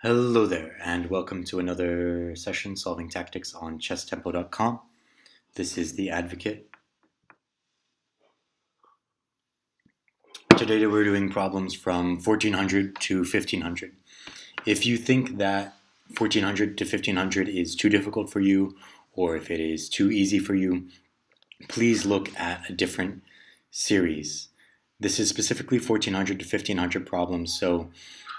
Hello there, and welcome to another session solving tactics on chesstempo.com. This is the Advocate. Today we're doing problems from 1400 to 1500. If you think that 1400 to 1500 is too difficult for you, or if it is too easy for you, please look at a different series. This is specifically 1400 to 1500 problems, so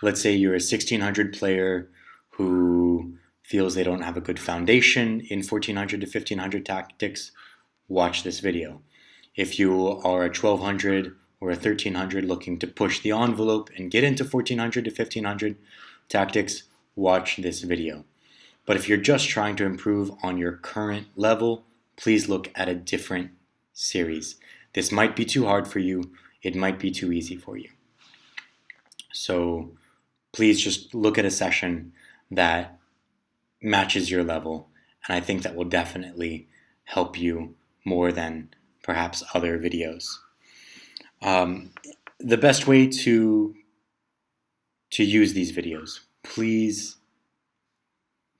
let's say you're a 1600 player who feels they don't have a good foundation in 1400 to 1500 tactics, watch this video. If you are a 1200 or a 1300 looking to push the envelope and get into 1400 to 1500 tactics, watch this video. But if you're just trying to improve on your current level, please look at a different series. This might be too hard for you. It might be too easy for you. So please just look at a session that matches your level, and I think that will definitely help you more than perhaps other videos. The best way to use these videos, please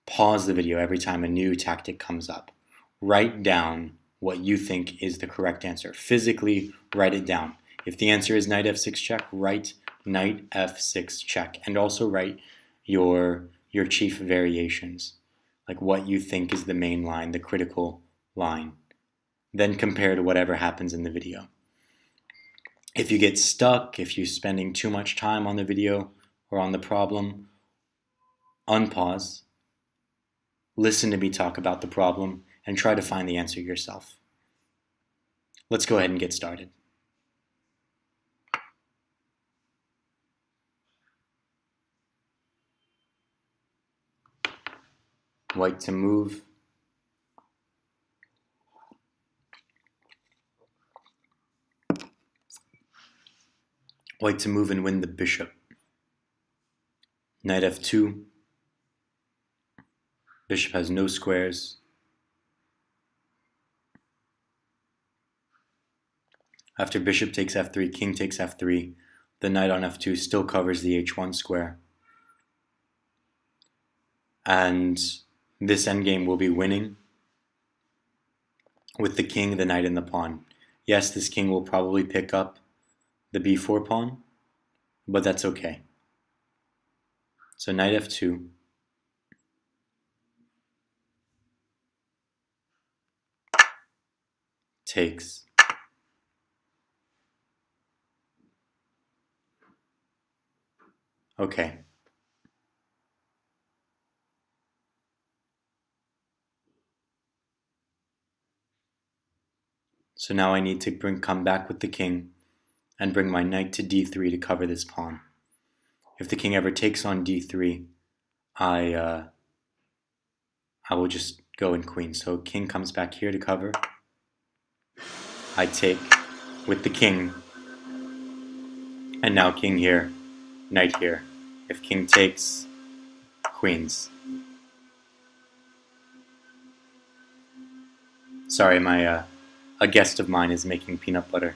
pause the video every time a new tactic comes up. Write down what you think is the correct answer. Physically write it down. If the answer is knight f6 check, write knight f6 check, and also write your chief variations, like what you think is the main line, the critical line. Then compare to whatever happens in the video. If you get stuck, if you're spending too much time on the video or on the problem, unpause, listen to me talk about the problem, and try to find the answer yourself. Let's go ahead and get started. White to move. White to move and win the bishop. Knight f2. Bishop has no squares. After bishop takes f3, king takes f3, the knight on f2 still covers the h1 square. And this endgame will be winning with the king, the knight, and the pawn. Yes, this king will probably pick up the b4 pawn, but that's okay. So knight f2. Takes. Okay. So now I need to come back with the king and bring my knight to d3 to cover this pawn. If the king ever takes on d3, I will just go in queen. So king comes back here to cover. I take with the king. And now king here, knight here. If king takes, queens. Sorry, a guest of mine is making peanut butter.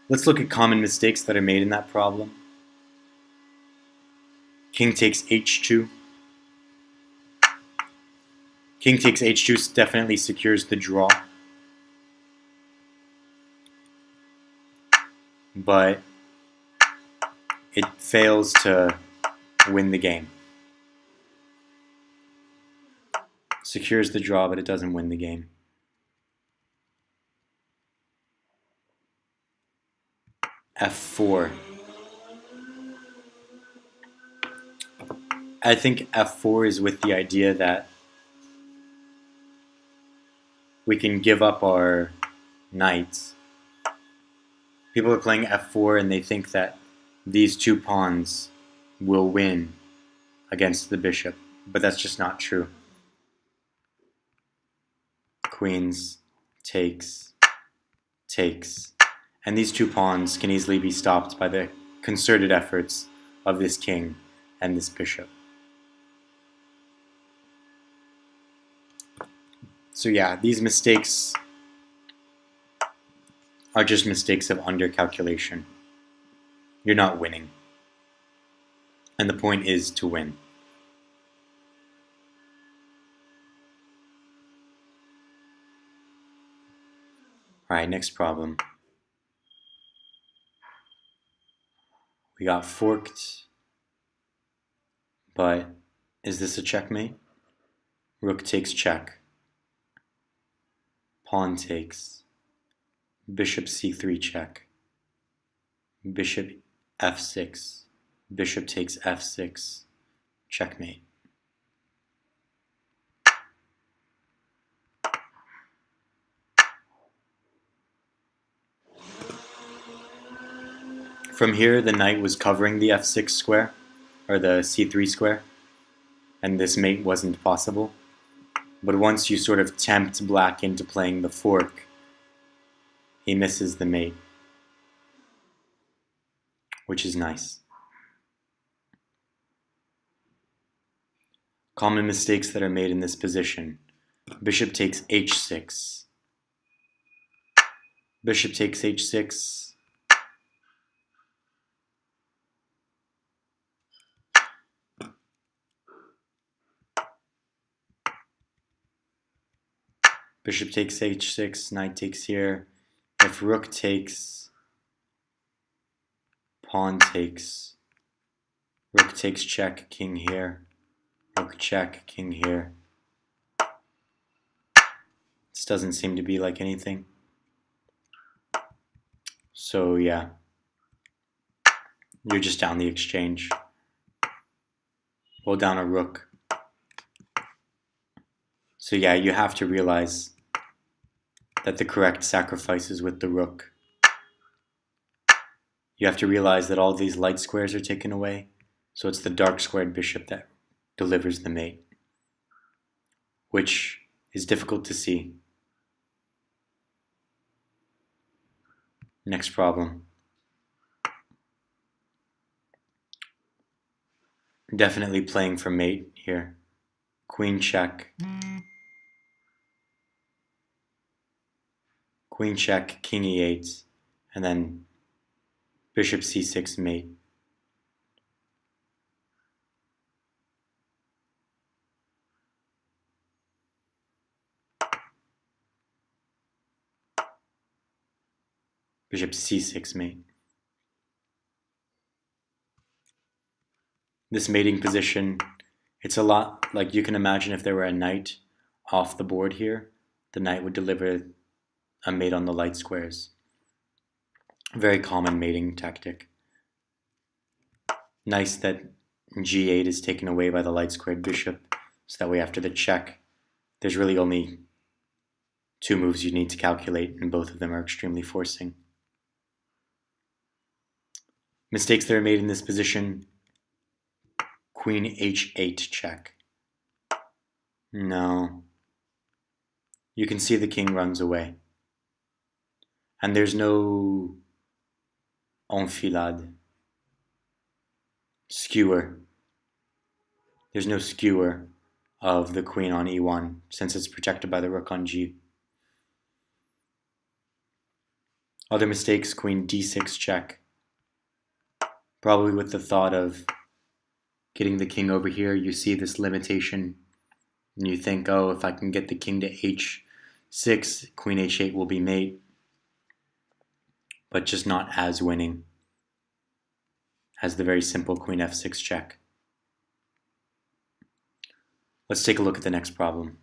Let's look at common mistakes that are made in that problem. King takes h2. King takes h2 definitely secures the draw. But it fails to win the game. Secures the draw, but it doesn't win the game. f4. I think f4 is with the idea that we can give up our knights. People are playing f4 and they think that these two pawns will win against the bishop, but that's just not true. Queens, takes, takes. And these two pawns can easily be stopped by the concerted efforts of this king and this bishop. So yeah, these mistakes are just mistakes of under calculation. you're not winning. And the point is to win. Alright, next problem. We got forked, but is this a checkmate? Rook takes check. Pawn takes. Bishop c3 check. Bishop f6. Bishop takes f6. Checkmate. From here, the knight was covering the f6 square, or the c3 square, and this mate wasn't possible. But once you sort of tempt black into playing the fork, he misses the mate, which is nice. Common mistakes that are made in this position. Bishop takes h6. Bishop takes h6. Bishop takes h6, knight takes here. If rook takes, pawn takes, rook takes check, king here, rook check, king here. This doesn't seem to be like anything. So yeah, you're just down the exchange. Well, down a rook. So yeah, you have to realize that the correct sacrifice is with the rook. You have to realize that all these light squares are taken away, so it's the dark squared bishop that delivers the mate, which is difficult to see. Next problem. Definitely playing for mate here. Queen check. Queen check, king e8, and then bishop c6 mate. Bishop c6 mate. This mating position, it's a lot like you can imagine if there were a knight off the board here, the knight would deliver a mate on the light squares. Very common mating tactic. Nice that g8 is taken away by the light squared bishop, so that way after the check, there's really only two moves you need to calculate, and both of them are extremely forcing. Mistakes that are made in this position. Queen h8 check. No. You can see the king runs away. And there's no enfilade. Skewer. There's no skewer of the queen on e1 since it's protected by the rook on g. Other mistakes, queen d6 check. Probably with the thought of getting the king over here, you see this limitation and you think, oh, if I can get the king to h6, queen h8 will be mate, but just not as winning as the very simple queen f6 check. Let's take a look at the next problem.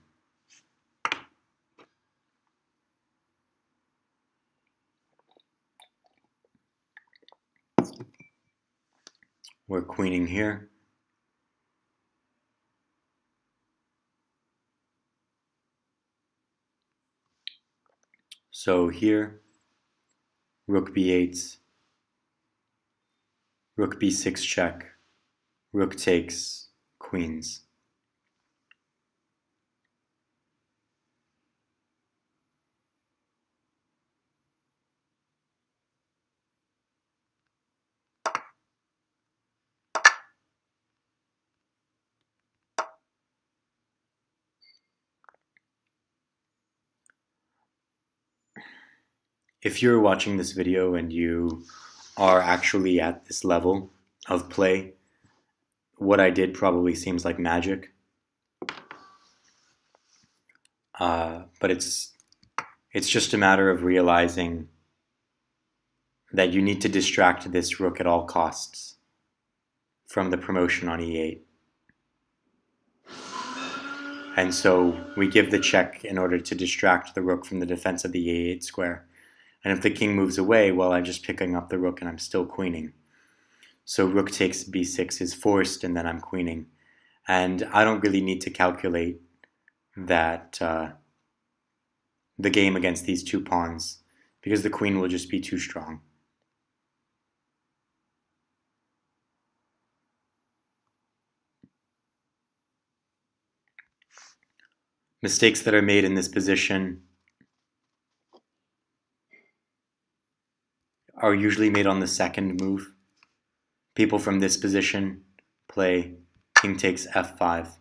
We're queening here. So here, rook b8, rook b6 check, rook takes, queens. If you're watching this video and you are actually at this level of play. What I did probably seems like magic, but it's just a matter of realizing that you need to distract this rook at all costs from the promotion on e8. And so we give the check in order to distract the rook from the defense of the e8 square. And if the king moves away, well, I'm just picking up the rook and I'm still queening. So rook takes b6 is forced, and then I'm queening. And I don't really need to calculate that the game against these two pawns, because the queen will just be too strong. Mistakes that are made in this position are usually made on the second move. People from this position play king takes f5.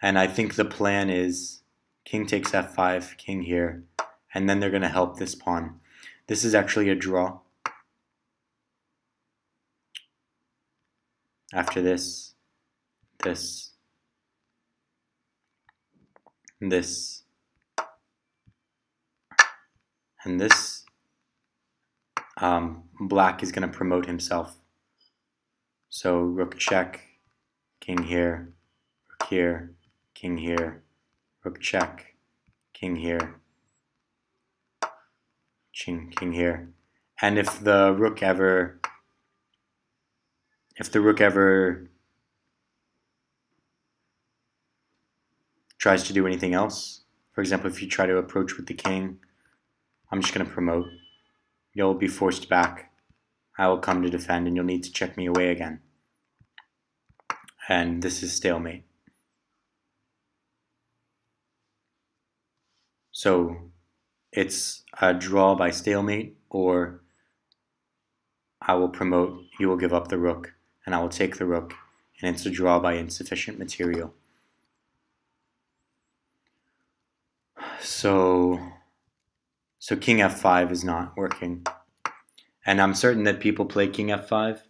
And I think the plan is king takes f5, king here, and then they're going to help this pawn. This is actually a draw. After this, this, this, and this, black is going to promote himself. So rook check, king here, rook here, king here, rook check, king here, king here. And if the rook ever tries to do anything else, for example, if you try to approach with the king, I'm just going to promote. You'll be forced back. I will come to defend, and you'll need to check me away again. And this is stalemate. So it's a draw by stalemate, or I will promote, you will give up the rook, and I will take the rook, and it's a draw by insufficient material. So king f5 is not working. And I'm certain that people play king f5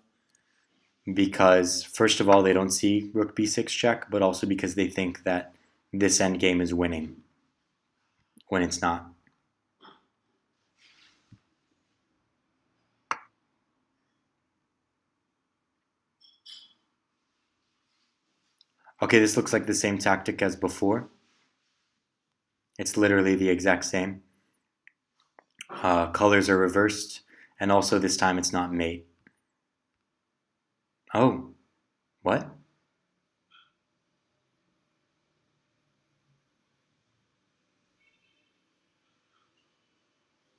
because, first of all, they don't see rook b6 check, but also because they think that this endgame is winning when it's not. Okay, this looks like the same tactic as before. It's literally the exact same. Colors are reversed, and also this time it's not mate. Oh, what?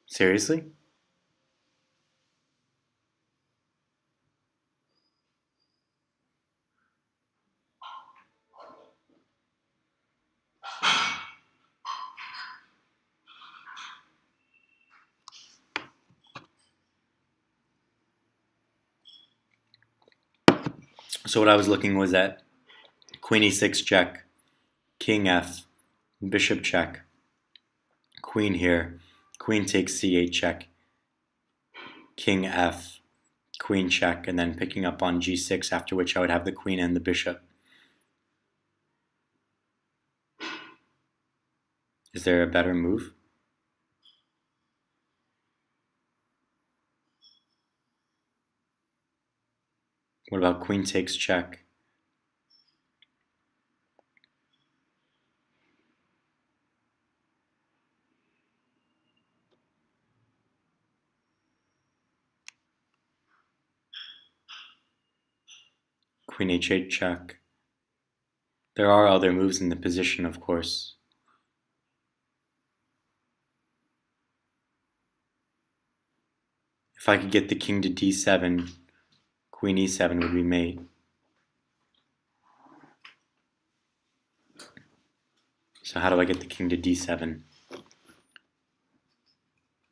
Seriously? So what I was looking was at queen e6 check, king f, bishop check, queen here, queen takes c8 check, king f, queen check, and then picking up on g6, after which I would have the queen and the bishop. Is there a better move? What about queen takes check? Queen h8 check. There are other moves in the position, of course. If I could get the king to d7, queen e7 would be mate. So how do I get the king to d7?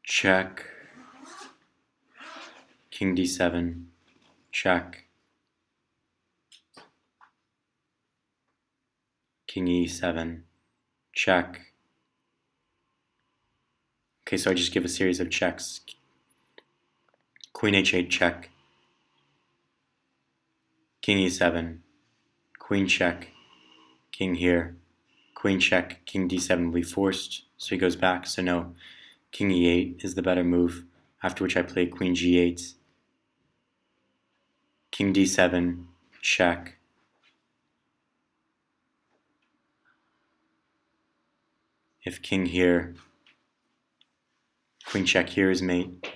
Check. King d7. Check. King e7. Check. Okay, so I just give a series of checks. Queen h8 check, king e7, queen check, king here, queen check, king d7 will be forced, so he goes back, so no, king e8 is the better move, after which I play queen g8, king d7, check, if king here, queen check here is mate.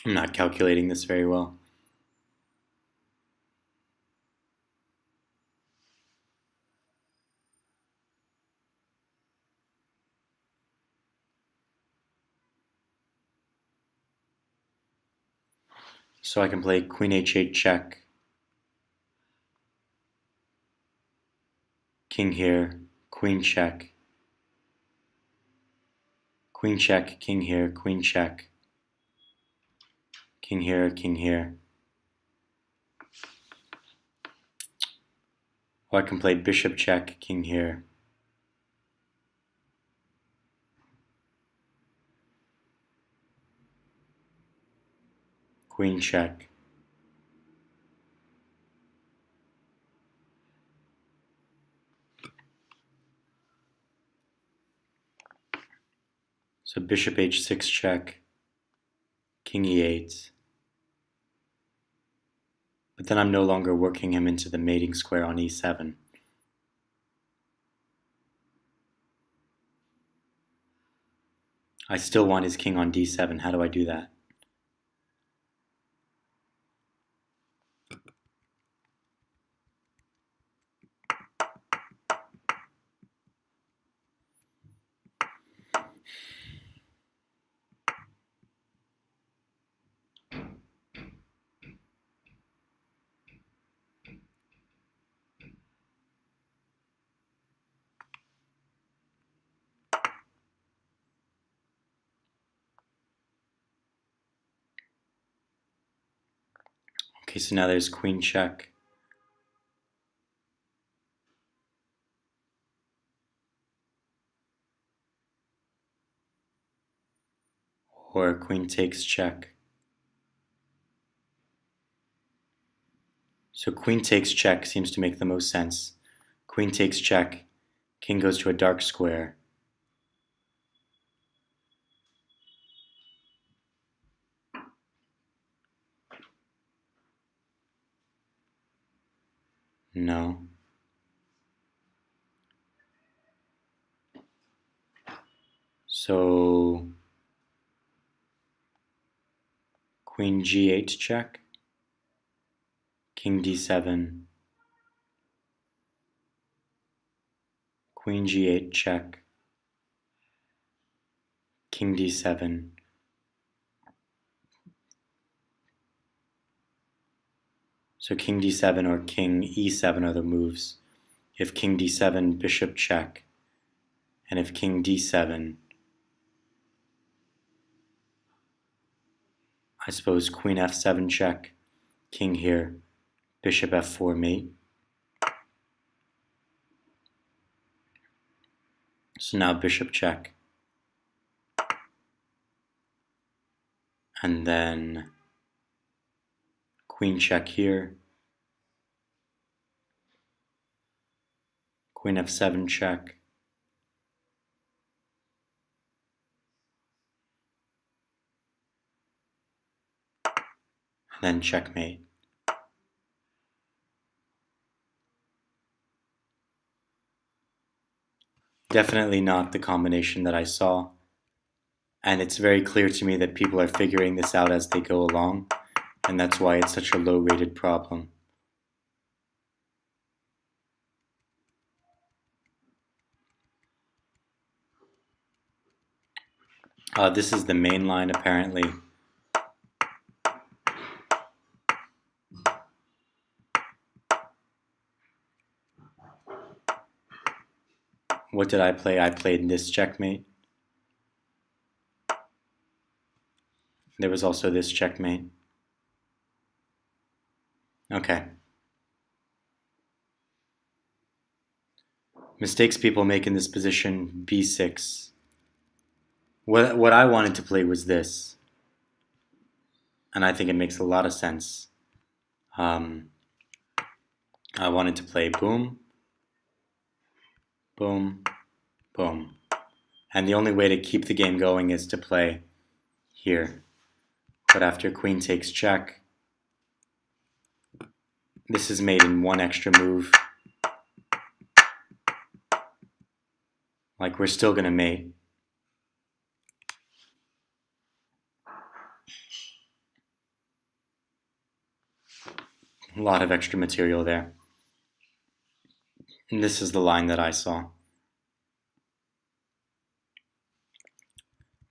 I'm not calculating this very well. So I can play queen h8 check, king here, queen check, king here, queen check, king here. Or I can play bishop check, king here. Queen check. So bishop h6 check, king e8. But then I'm no longer working him into the mating square on e7. I still want his king on d7. How do I do that? Okay, so now there's queen check. Or queen takes check. So queen takes check seems to make the most sense. Queen takes check, king goes to a dark square. No. So queen g8 check, king d7, queen g8 check, king d7. So king d7 or king e7 are the moves. If king d7, bishop check. And if king d7, I suppose queen f7 check, king here, bishop f4 mate. So now bishop check. And then queen check here, queen f7 check, and then checkmate. Definitely not the combination that I saw, and it's very clear to me that people are figuring this out as they go along, and that's why it's such a low-rated problem. This is the main line apparently. What did I play? I played this checkmate. There was also this checkmate. Okay. Mistakes people make in this position, b6. What I wanted to play was this. And I think it makes a lot of sense. I wanted to play boom, boom, boom. And the only way to keep the game going is to play here. But after queen takes check, this is made in one extra move. Like, we're still gonna mate. A lot of extra material there. And this is the line that I saw.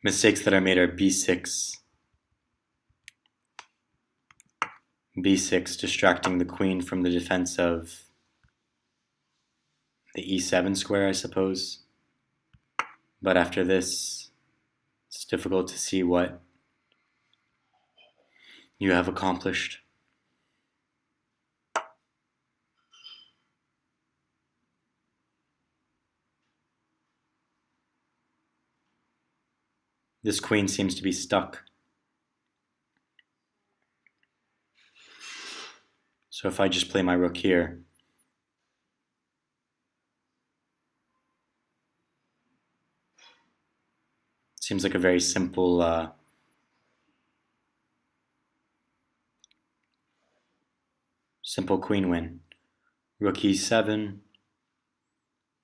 Mistakes that are made are b6. b6, distracting the queen from the defense of the e7 square, I suppose. But after this, it's difficult to see what you have accomplished. This queen seems to be stuck. So if I just play my rook here, it seems like a very simple simple queen win. Rook e7.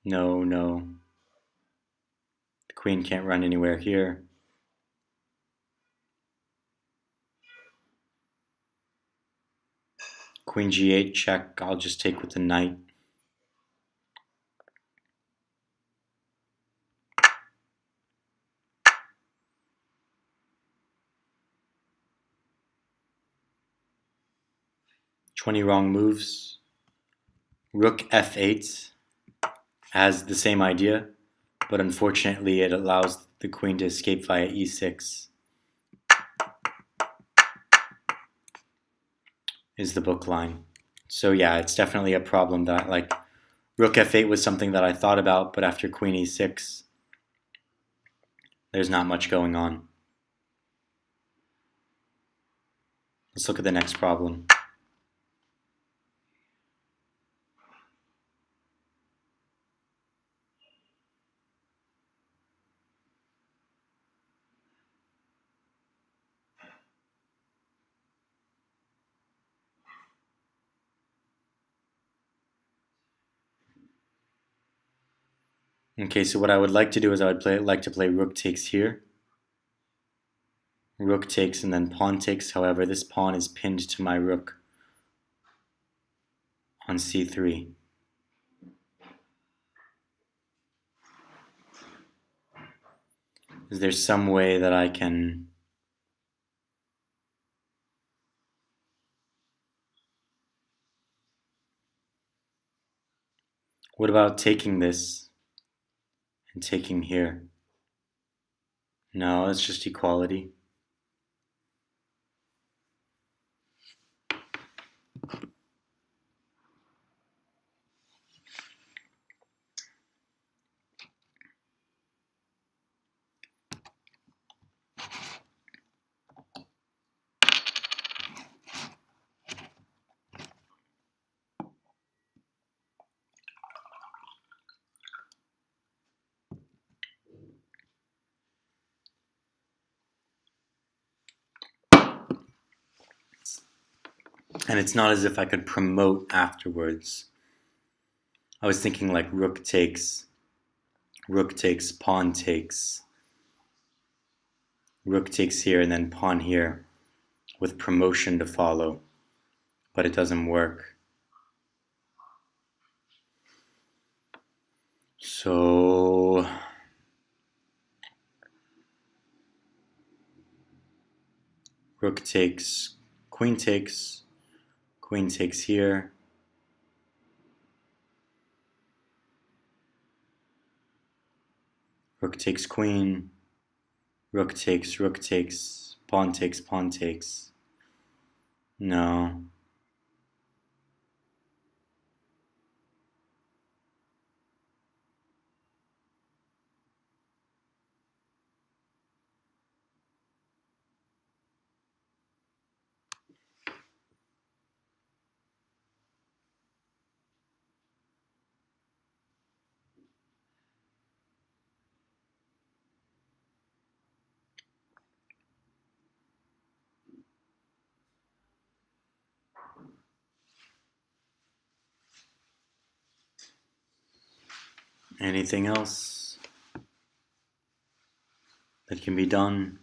No, no. The queen can't run anywhere here. Queen g8 check. I'll just take with the knight. "20 wrong moves." Rook f8 has the same idea, but unfortunately it allows the queen to escape via e6. Is the book line. So yeah, it's definitely a problem that, like, rook f8 was something that I thought about, but after queen e6, there's not much going on. Let's look at the next problem. Okay, so what I would like to do is I would like to play rook takes here. Rook takes and then pawn takes. However, this pawn is pinned to my rook on c3. Is there some way that I can What about taking this and taking here? No, it's just equality. And it's not as if I could promote afterwards. I was thinking like rook takes, pawn takes, rook takes here, and then pawn here with promotion to follow. But it doesn't work. So rook takes, queen takes here. Rook takes queen. Rook takes, pawn takes, pawn takes. No. Anything else that can be done?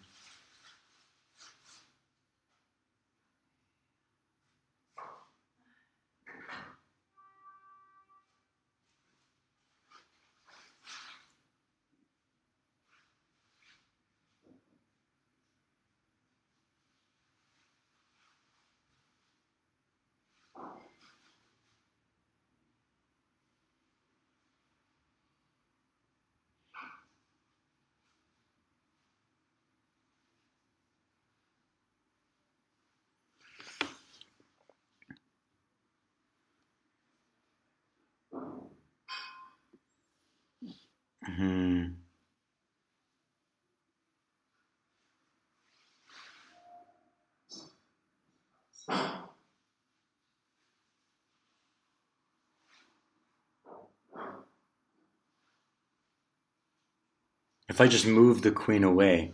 If I just move the queen away,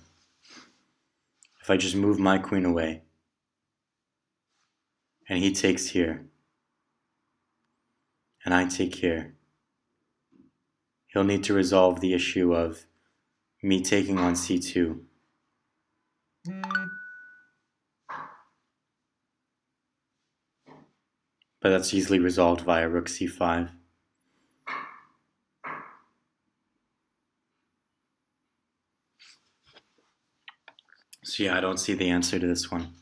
if I just move my queen away, and he takes here, and I take here, he'll need to resolve the issue of me taking on c2. But that's easily resolved via rook c5. So yeah, I don't see the answer to this one.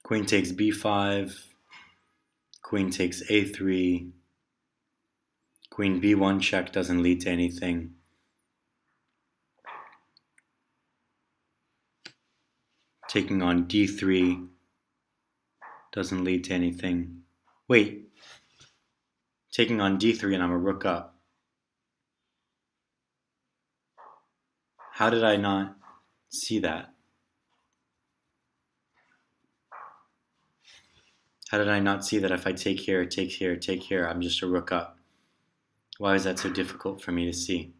Queen takes b5, queen takes a3, queen b1 check doesn't lead to anything. Taking on d3 doesn't lead to anything. Wait, taking on d3 and I'm a rook up. How did I not see that? How did I not see that if I take here, take here, take here, I'm just a rook up? Why is that so difficult for me to see?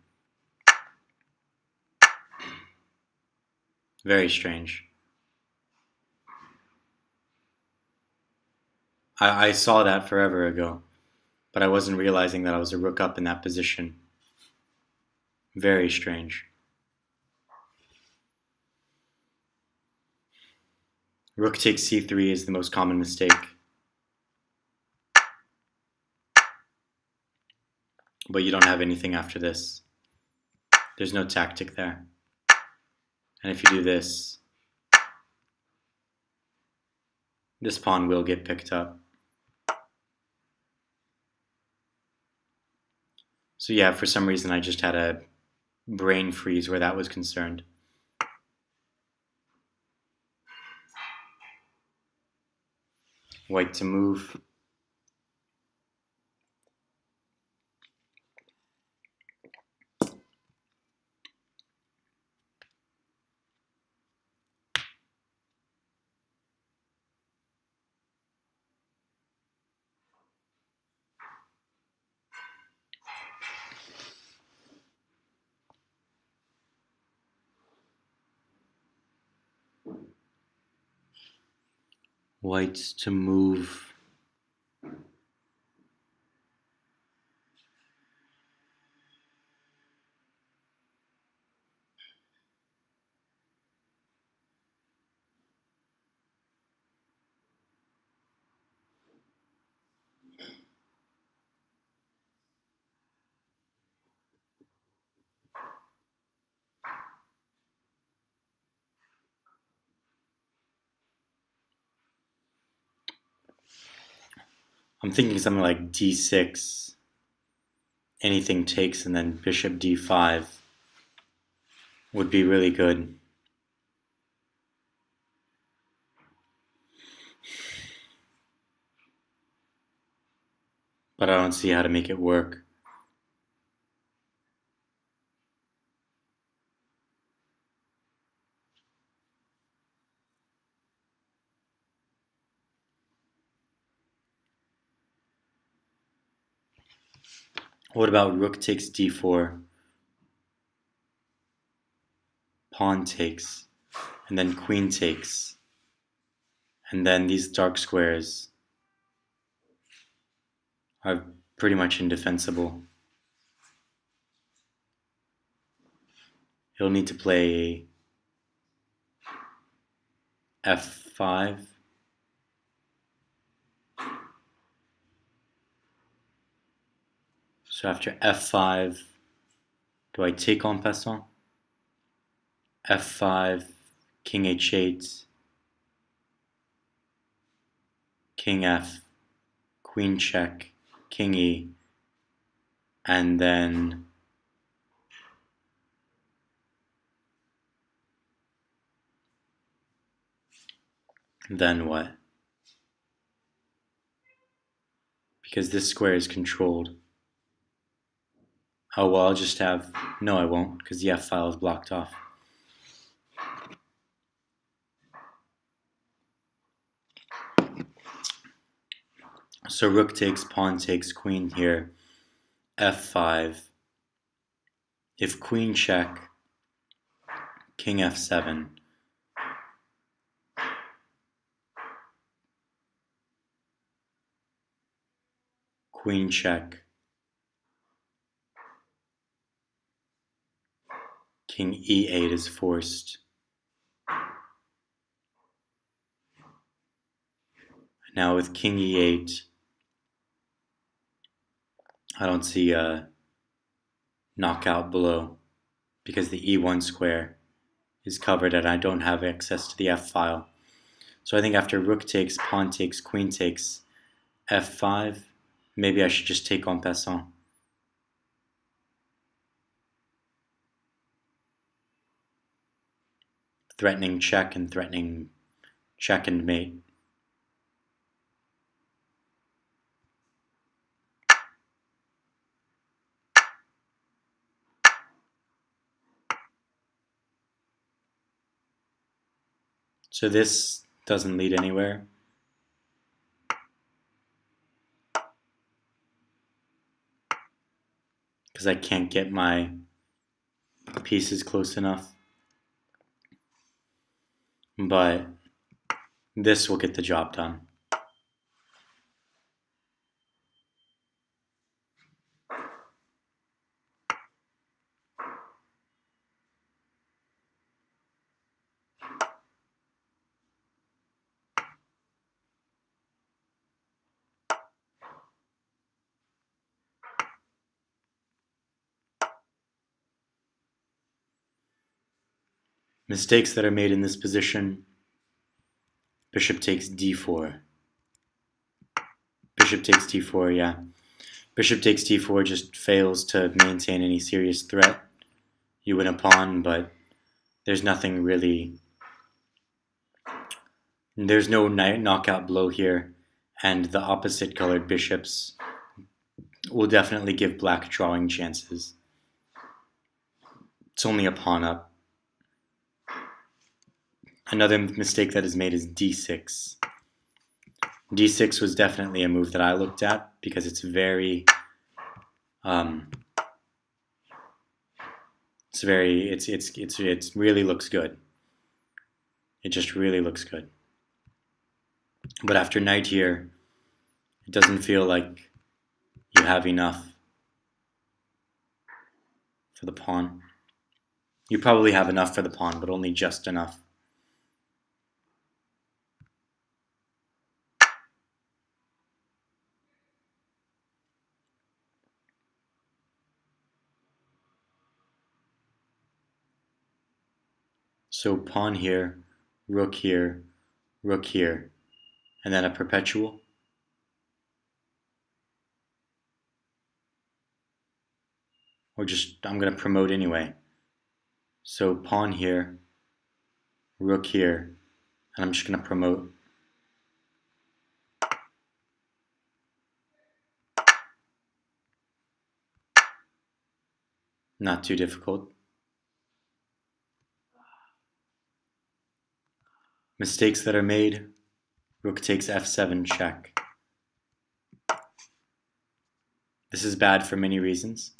Very strange. I saw that forever ago, but I wasn't realizing that I was a rook up in that position. Very strange. Rook takes c3 is the most common mistake. But you don't have anything after this. There's no tactic there. And if you do this, this pawn will get picked up. So yeah, for some reason I just had a brain freeze where that was concerned. White to move. White to move. I'm thinking something like d6, anything takes, and then bishop d5 would be really good. But I don't see how to make it work. What about rook takes d4, pawn takes, and then queen takes, and then these dark squares are pretty much indefensible. He'll need to play f5. So after f5, do I take en passant? f5, king h8, king f, queen check, king e, and then what? Because this square is controlled. Oh, well, I'll just have... No, I won't, because the f file is blocked off. So rook takes, pawn takes, queen here, f5. If queen check, king f7. Queen check, king e8 is forced. Now with king e8, I don't see a knockout below because the e1 square is covered and I don't have access to the f file. So I think after rook takes, pawn takes, queen takes, f5, maybe I should just take en passant. Threatening check and threatening check and mate. So this doesn't lead anywhere. Because I can't get my pieces close enough. But this will get the job done. Mistakes that are made in this position: bishop takes d4. Bishop takes d4, yeah. Bishop takes d4 just fails to maintain any serious threat. You win a pawn, but there's nothing really... There's no knockout blow here, and the opposite colored bishops will definitely give black drawing chances. It's only a pawn up. Another mistake that is made is d6. d6 was definitely a move that I looked at because it's very... it really looks good. It just really looks good. But after knight here, it doesn't feel like you have enough for the pawn. You probably have enough for the pawn, but only just enough. So pawn here, rook here, and then a perpetual. or just I'm going to promote anyway. So pawn here, rook here, and I'm just going to promote. Not too difficult. Mistakes that are made, rook takes f7 check. This is bad for many reasons.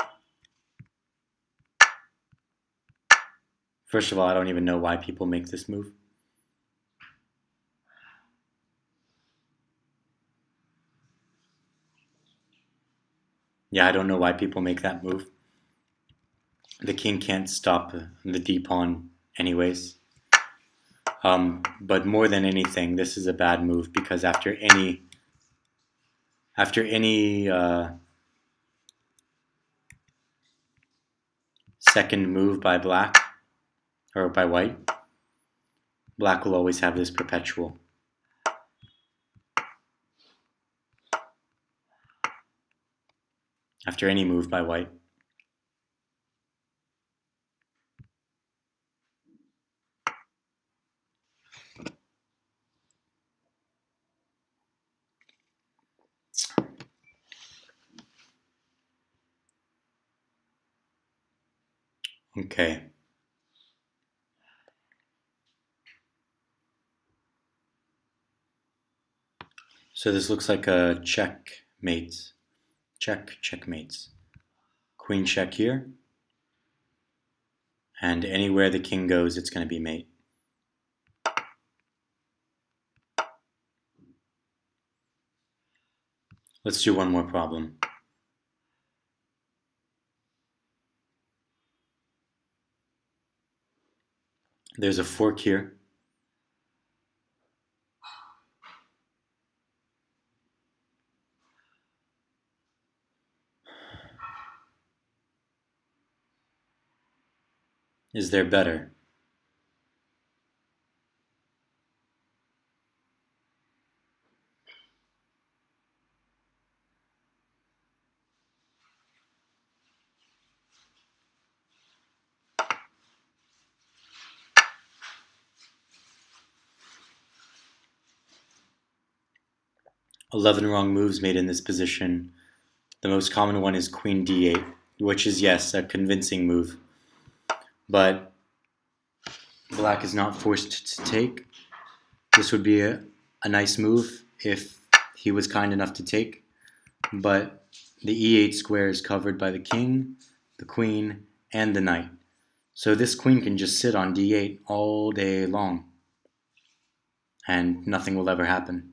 First of all, I don't even know why people make this move. Yeah, I don't know why people make that move. The king can't stop the d-pawn anyways. But more than anything, this is a bad move because after any second move by black, or by white, black will always have this perpetual. After any move by white. Okay. So this looks like a checkmate. Checkmates. Queen check here. And anywhere the king goes, it's going to be mate. Let's do one more problem. There's a fork here. Is there better? "11 wrong moves made in this position. The most common one is queen d8, which is, yes, a convincing move. But black is not forced to take. This would be a nice move if he was kind enough to take. But the e8 square is covered by the king, the queen, and the knight. So this queen can just sit on d8 all day long. And nothing will ever happen.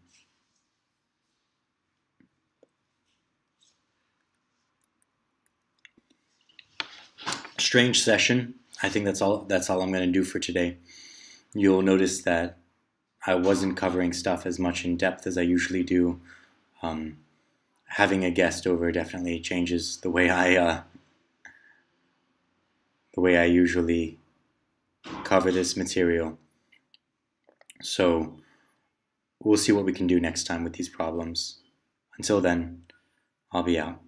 Strange session. I think that's all I'm going to do for today. You'll notice that I wasn't covering stuff as much in depth as I usually do. Having a guest over definitely changes the way I usually cover this material. So we'll see what we can do next time with these problems. Until then, I'll be out.